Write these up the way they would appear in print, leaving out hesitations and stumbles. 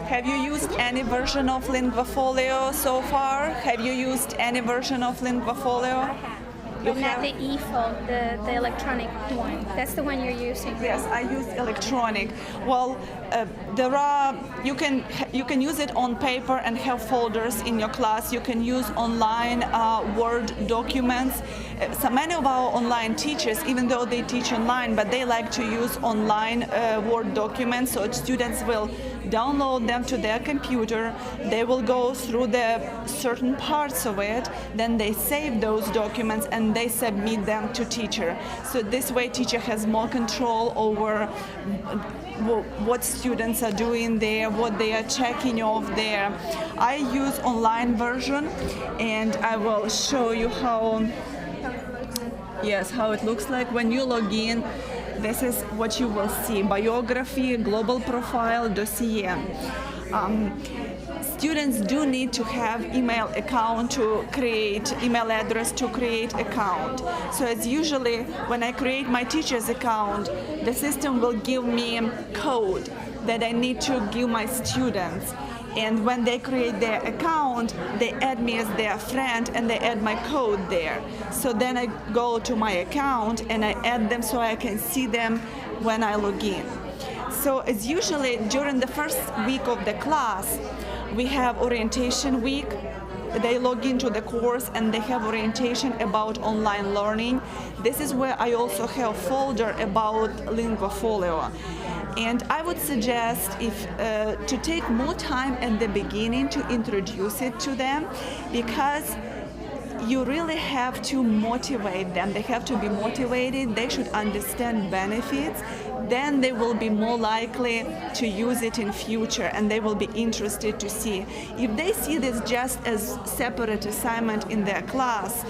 Have you used any version of LinguaFolio so far? Have you used any version of LinguaFolio? But not the e-fold, the electronic one. That's the one you're using. Yes, I use electronic. Well, you can use it on paper and have folders in your class. You can use online Word documents. So many of our online teachers, even though they teach online, but they like to use online Word documents. So students will download them to their computer. They will go through the certain parts of it. Then they save those documents and they submit them to teacher. So this way teacher has more control over what students are doing there, what they are checking off there. I use online version and I will show you how it looks like when you log in. This is what you will see: biography, global profile, dossier. Students do need to have email account to create email address to create account. So as usually when I create my teacher's account, the system will give me code that I need to give my students. And when they create their account, they add me as their friend and they add my code there. So then I go to my account and I add them so I can see them when I log in. So as usually during the first week of the class, we have orientation week. They log into the course and they have orientation about online learning. This is where I also have folder about LinguaFolio. And I would suggest to take more time at the beginning to introduce it to them, because you really have to motivate them. They have to be motivated. They should understand benefits. Then they will be more likely to use it in future and they will be interested to see. If they see this just as separate assignment in their class,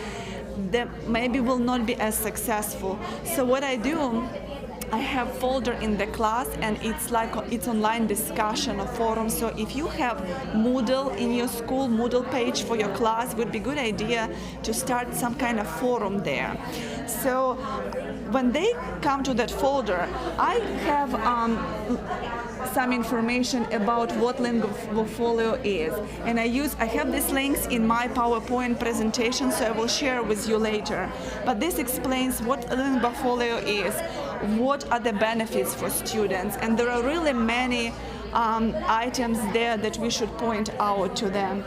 they maybe will not be as successful. So what I do, I have folder in the class and it's online discussion or forum. So if you have Moodle in your school, Moodle page for your class, it would be a good idea to start some kind of forum there. So when they come to that folder, I have some information about what LinguaFolio is. And I have these links in my PowerPoint presentation, so I will share with you later. But this explains what LinguaFolio is, what are the benefits for students, and there are really many items there that we should point out to them.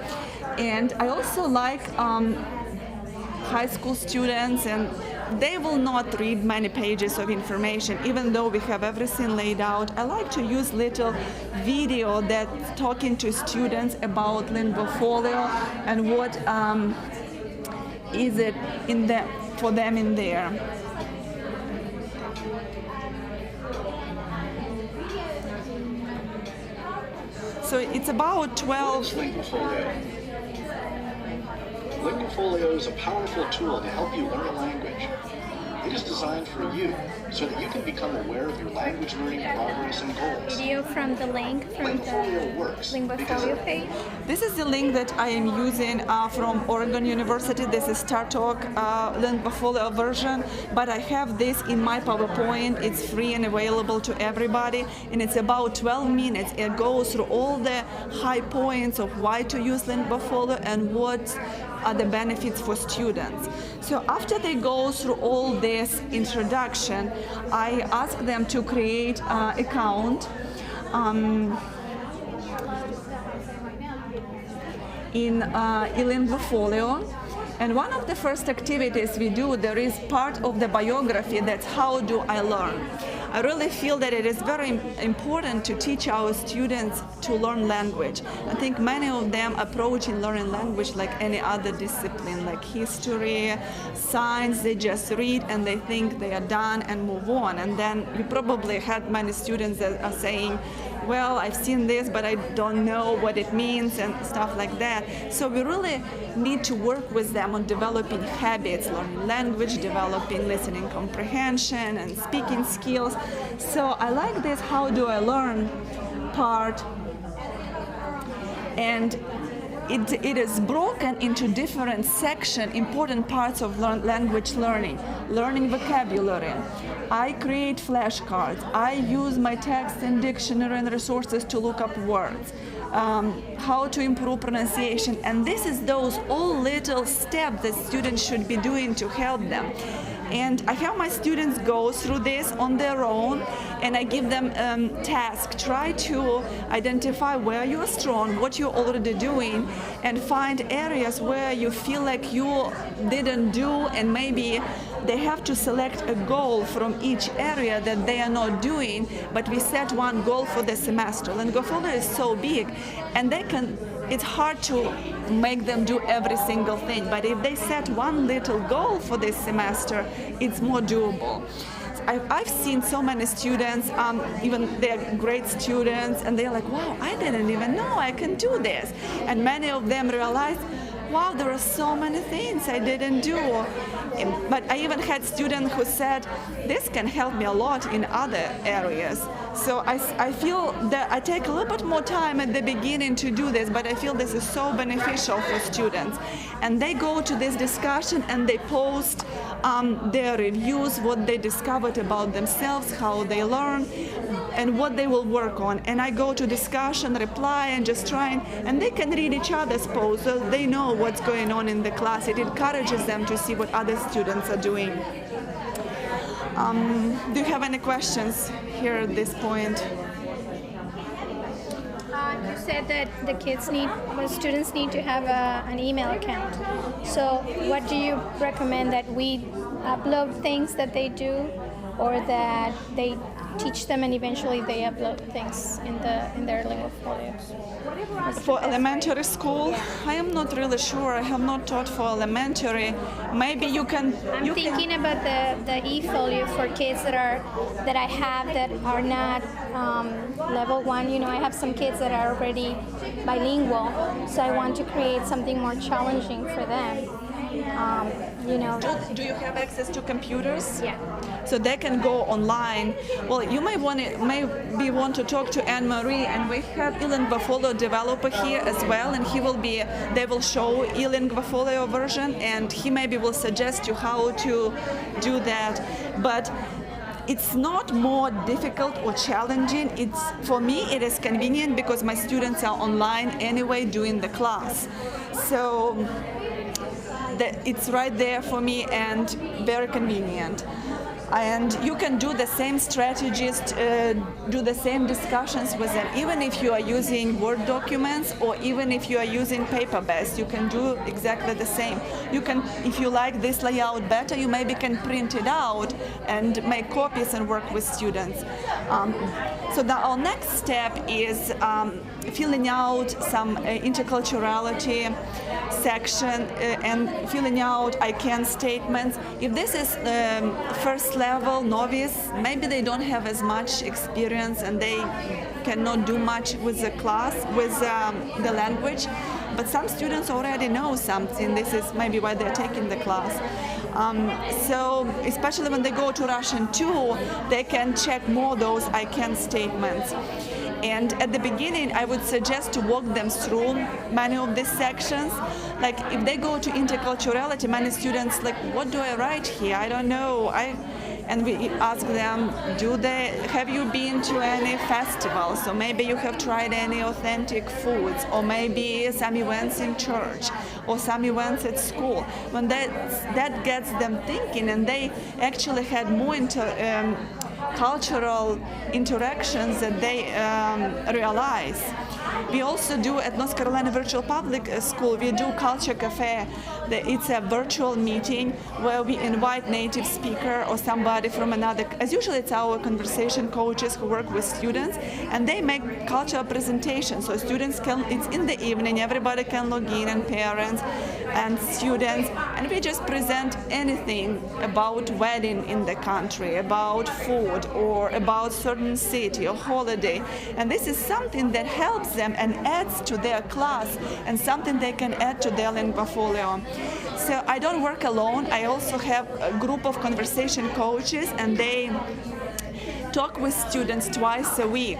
And I also like high school students, and they will not read many pages of information, even though we have everything laid out. I like to use little video that's talking to students about LinguaFolio and what is it for them in there. So it's about 12. LinguaFolio is a powerful tool to help you learn a language. It is designed for you so that you can become aware of your language learning progress and goals. Video from the link from the LinguaFolio page. This is the link that I am using from Oregon University. This is StarTalk LinguaFolio version, but I have this in my PowerPoint. It's free and available to everybody, and it's about 12 minutes. It goes through all the high points of why to use LinguaFolio and what are the benefits for students. So after they go through all this introduction, I ask them to create an account in LinguaFolio. And one of the first activities we do, there is part of the biography, that's how do I learn. I really feel that it is very important to teach our students to learn language. I think many of them approach in learning language like any other discipline, like history, science. They just read and they think they are done and move on. And then you probably had many students that are saying, well, I've seen this, but I don't know what it means and stuff like that. So we really need to work with them on developing habits, learning language, developing listening comprehension and speaking skills. So I like this how do I learn part. And it is broken into different sections, important parts of language learning vocabulary. I create flashcards. I use my text and dictionary and resources to look up words. How to improve pronunciation, and this is those all little steps that students should be doing to help them. And I have my students go through this on their own, and I give them task. Try to identify where you are strong, what you're already doing, and find areas where you feel like you didn't do, and maybe they have to select a goal from each area that they are not doing, but we set one goal for the semester. LinguaFolio is so big, and it's hard to make them do every single thing, but if they set one little goal for this semester, it's more doable. I've seen so many students, even they're great students, and they're like, wow, I didn't even know I can do this. And many of them realize, wow, there are so many things I didn't do. But I even had students who said, this can help me a lot in other areas. So I feel that I take a little bit more time at the beginning to do this, but I feel this is so beneficial for students. And they go to this discussion and they post their reviews, what they discovered about themselves, how they learn, and what they will work on. And I go to discussion, reply, and just try, and they can read each other's posts, so they know what's going on in the class. It encourages them to see what other students are doing. Do you have any questions here at this point? You said that the students need to have an email account. So what do you recommend, that we upload things that they do, or that they teach them and eventually they upload things in their LinguaFolios? For elementary school, I am not really sure. I have not taught for elementary. Maybe you can. I'm thinking about the e-folio for kids that I have that are not level 1. You know, I have some kids that are already bilingual, so I want to create something more challenging for them. You know. Do you have access to computers? Yeah. So they can go online. Well, you may maybe want to talk to Anne-Marie, and we have LinguaFolio developer here as well, and they will show LinguaFolio version, and he maybe will suggest you how to do that. But it's not more difficult or challenging. For me, it is convenient because my students are online anyway doing the class. So it's right there for me and very convenient. And you can do the same strategies, do the same discussions with them, even if you are using Word documents or even if you are using paper-based, you can do exactly the same. You can, if you like this layout better, you maybe can print it out and make copies and work with students. So our next step is filling out some interculturality section and filling out I can statements. If this is first level novice, maybe they don't have as much experience and they cannot do much with the class, with the language, but some students already know something. This is maybe why they're taking the class. So especially when they go to Russian 2, they can check more those I can statements. And at the beginning, I would suggest to walk them through many of these sections. Like if they go to interculturality, many students like, what do I write here? I don't know. And we ask them, have you been to any festivals? So maybe you have tried any authentic foods, or maybe some events in church, or some events at school. When that gets them thinking, and they actually had more cultural interactions that they realize. We also do at North Carolina Virtual Public School, we do Culture Cafe. It's a virtual meeting where we invite native speaker or somebody from another, as usually it's our conversation coaches who work with students, and they make cultural presentations. So students it's in the evening, everybody can log in, and parents and students, and we just present anything about wedding in the country, about food, or about certain city or holiday. And this is something that helps them and adds to their class, and something they can add to their LinguaFolio. So I don't work alone. I also have a group of conversation coaches, and they talk with students twice a week,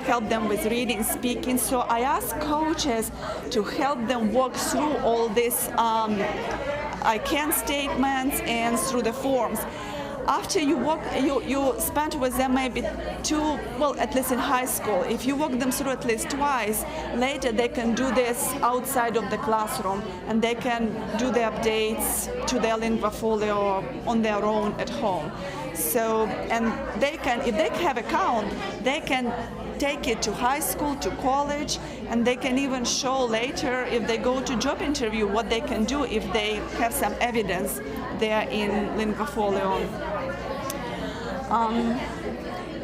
help them with reading, speaking. So I ask coaches to help them walk through all these I can statements and through the forms. After you spend with them maybe at least in high school. If you walk them through at least twice, later they can do this outside of the classroom, and they can do the updates to their LinguaFolio on their own at home. So, and they can, if they have account, they can take it to high school, to college, and they can even show later if they go to job interview what they can do if they have some evidence there in LinguaFolio.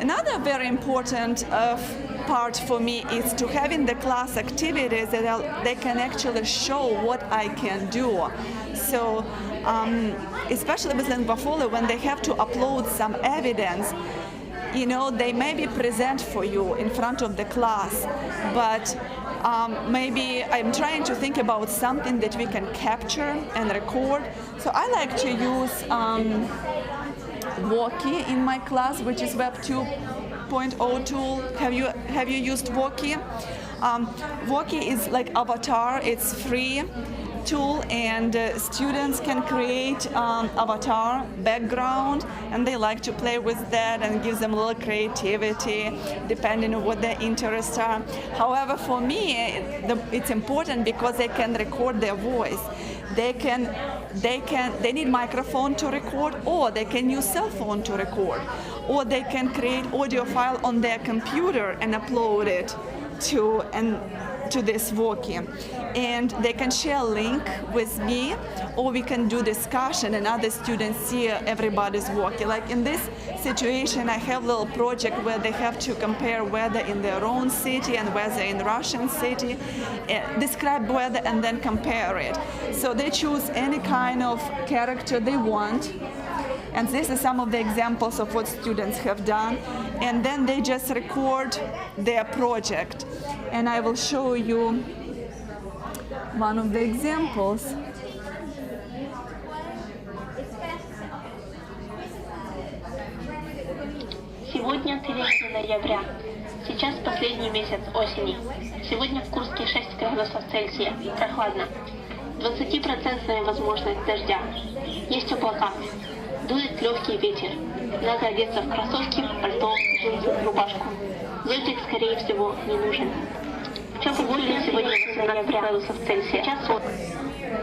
Another very important part for me is to have in the class activities that they can actually show what I can do. So especially with LinguaFolio, when they have to upload some evidence, you know, they maybe present for you in front of the class, but maybe I'm trying to think about something that we can capture and record. So I like to use Walkie in my class, which is Web 2.0 tool. Have you used Walkie? Walkie is like Avatar. It's free tool, and students can create avatar background, and they like to play with that, and gives them a little creativity depending on what their interests are. However, for me, it's important because they can record their voice. They need microphone to record, or they can use cell phone to record, or they can create audio file on their computer and upload it to this Walkie, and they can share a link with me, or we can do discussion and other students see everybody's Walkie. Like in this situation, I have a little project where they have to compare weather in their own city and weather in Russian city, describe weather and then compare it. So they choose any kind of character they want, and this is some of the examples of what students have done, and then they just record their project. And I will show you one of the examples. Сегодня 3 ноября. Сейчас последний месяц осени. Сегодня в Курске 6 градусов Цельсия. Прохладно. 20% возможность дождя. Есть облака. Дует легкий ветер. Надо одеться в кроссовки, пальто, джинсы, рубашку. Зонтик, скорее всего, не нужен. В чем погода сегодня 18 градусов Цельсия?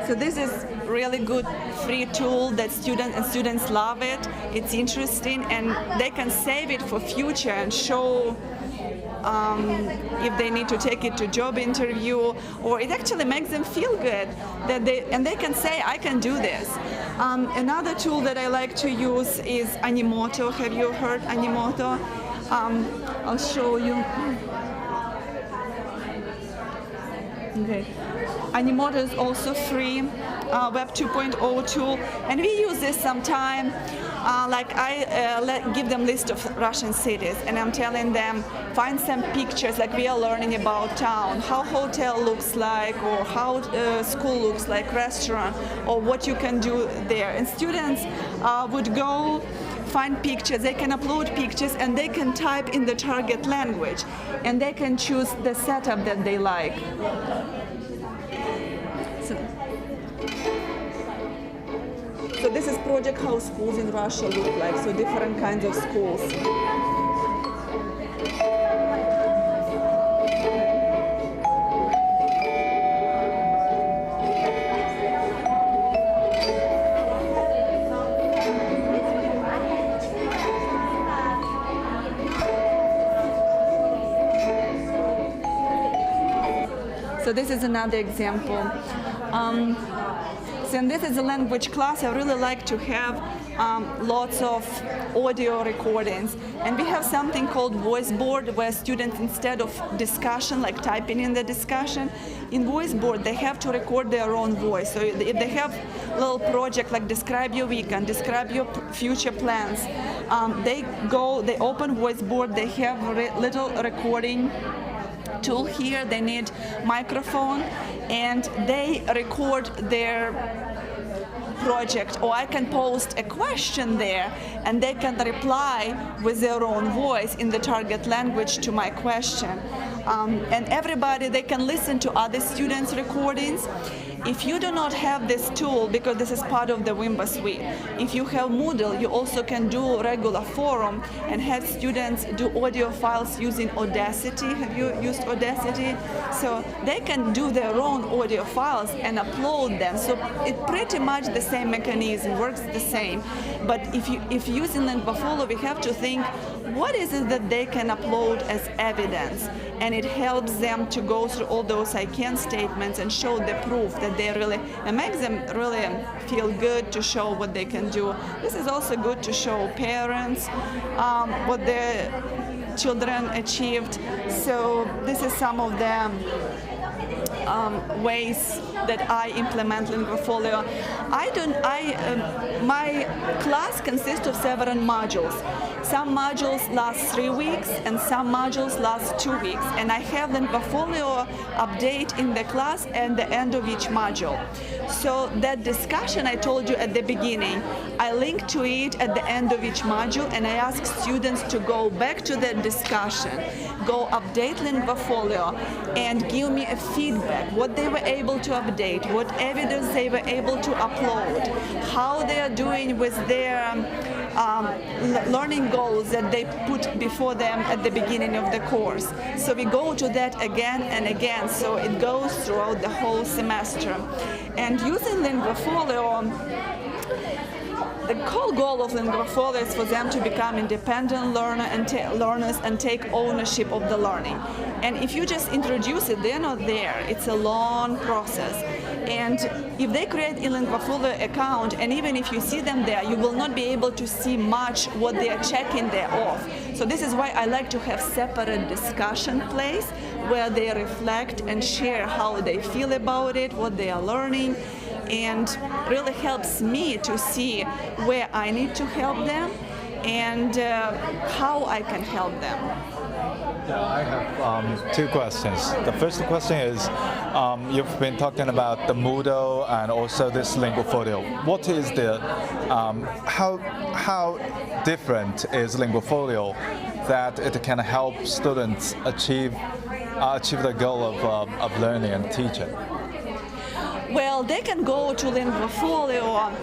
So this is really good free tool that students love it. It's interesting, and they can save it for future and show if they need to take it to job interview, or it actually makes them feel good that they can say, I can do this. Another tool that I like to use is Animoto. Have you heard Animoto? I'll show you. Okay. Animoto is also free, Web 2.0 tool, and we use this sometime. Like I give them list of Russian cities, and I'm telling them find some pictures, like we are learning about town, how hotel looks like, or how school looks like, restaurant, or what you can do there. And students would go find pictures, they can upload pictures, and they can type in the target language, and they can choose the setup that they like. So this is project how schools in Russia look like, so different kinds of schools. So this is another example. So this is a language class. I really like to have lots of audio recordings. And we have something called voice board, where students, instead of discussion, like typing in the discussion, in voice board they have to record their own voice. So if they have a little project like describe your weekend, describe your future plans, they open voice board, they have a little recording tool here, they need microphone, and they record their project, or I can post a question there and they can reply with their own voice in the target language to my question. And everybody, they can listen to other students' recordings. If you do not have this tool, because this is part of the Wimba suite, if you have Moodle, you also can do regular forum and have students do audio files using Audacity. Have you used Audacity? So they can do their own audio files and upload them. So it's pretty much the same mechanism, works the same. But if using LinguaFolio, we have to think, what is it that they can upload as evidence? And it helps them to go through all those I can statements and show the proof that they really, and makes them really feel good to show what they can do. This is also good to show parents what their children achieved. So this is some of the ways that I implement LinguaFolio. My class consists of several modules. Some modules last 3 weeks and some modules last 2 weeks. And I have LinguaFolio update in the class at the end of each module. So that discussion I told you at the beginning, I link to it at the end of each module, and I ask students to go back to that discussion, go update LinguaFolio, and give me a feedback, what they were able to update, what evidence they were able to upload, how they are doing with their learning goals that they put before them at the beginning of the course. So we go to that again and again, so it goes throughout the whole semester. And using LinguaFolio, the whole goal of LinguaFolio is for them to become independent learners and take ownership of the learning. And if you just introduce it, they're not there. It's a long process. And if they create a LinguaFolio account, and even if you see them there, you will not be able to see much what they are checking there off. So this is why I like to have separate discussion place where they reflect and share how they feel about it, what they are learning, and really helps me to see where I need to help them and how I can help them. Yeah, I have two questions. The first question is, you've been talking about the Moodle and also this LinguaFolio. What is the, how different is LinguaFolio that it can help students achieve the goal of learning and teaching? Well, they can go to LinguaFolio.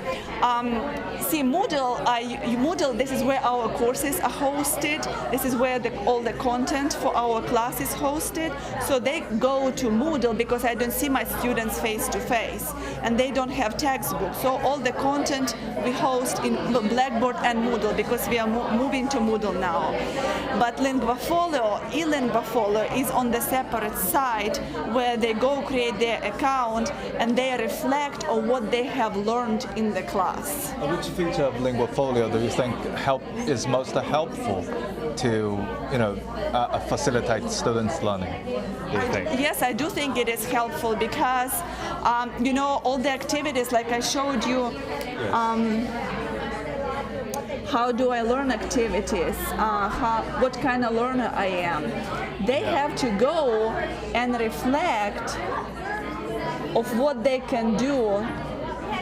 See, Moodle, this is where our courses are hosted. This is where all the content for our class is hosted. So they go to Moodle because I don't see my students face to face, and they don't have textbooks. So all the content we host in Blackboard and Moodle because we are moving to Moodle now. But LinguaFolio, eLinguaFolio is on the separate site where they go create their account and they reflect on what they have learned in the class. Which feature of LinguaFolio do you think is most helpful to facilitate students' learning? Do you think? Yes, I do think it is helpful because all the activities like I showed you. How do I learn activities? What kind of learner I am? They have to go and reflect of what they can do.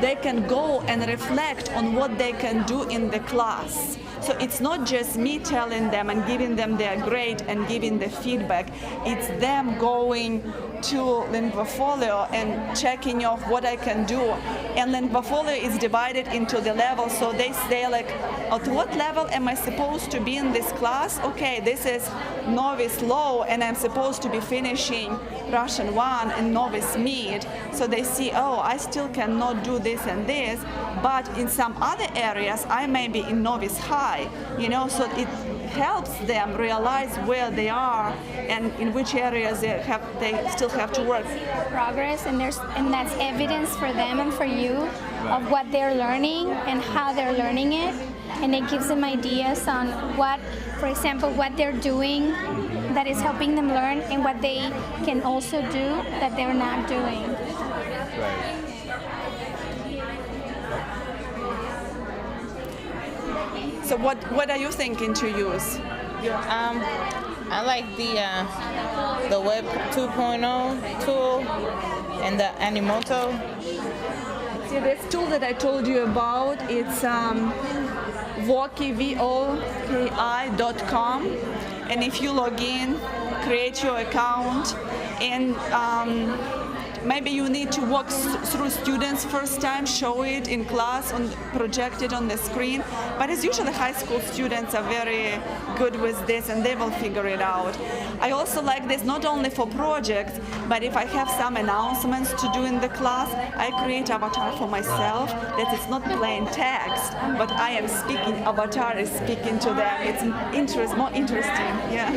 They can go and reflect on what they can do in the class. So it's not just me telling them and giving them their grade and giving the feedback. It's them going to LinguaFolio and checking off what I can do. And LinguaFolio is divided into the levels. So they say like, at what level am I supposed to be in this class? Okay, this is novice low and I'm supposed to be finishing Russian 1 and novice mid. So they see, oh, I still cannot do this and this, but in some other areas I may be in novice high, so it helps them realize where they are and in which areas they still have to work. Progress, and that's evidence for them and for you of what they're learning and how they're learning it, and it gives them ideas on what, for example, what they're doing that is helping them learn and what they can also do that they're not doing. Right. So what are you thinking to use? I like the Web 2.0 tool and the Animoto. Katya, this tool that I told you about, it's Walkie, Voki.com, and if you log in, create your account, and maybe you need to walk through students first time, show it in class, project it on the screen. But it's usually high school students are very good with this and they will figure it out. I also like this not only for projects, but if I have some announcements to do in the class, I create avatar for myself that it's not plain text, but I am speaking, avatar is speaking to them. It's more interesting, yeah.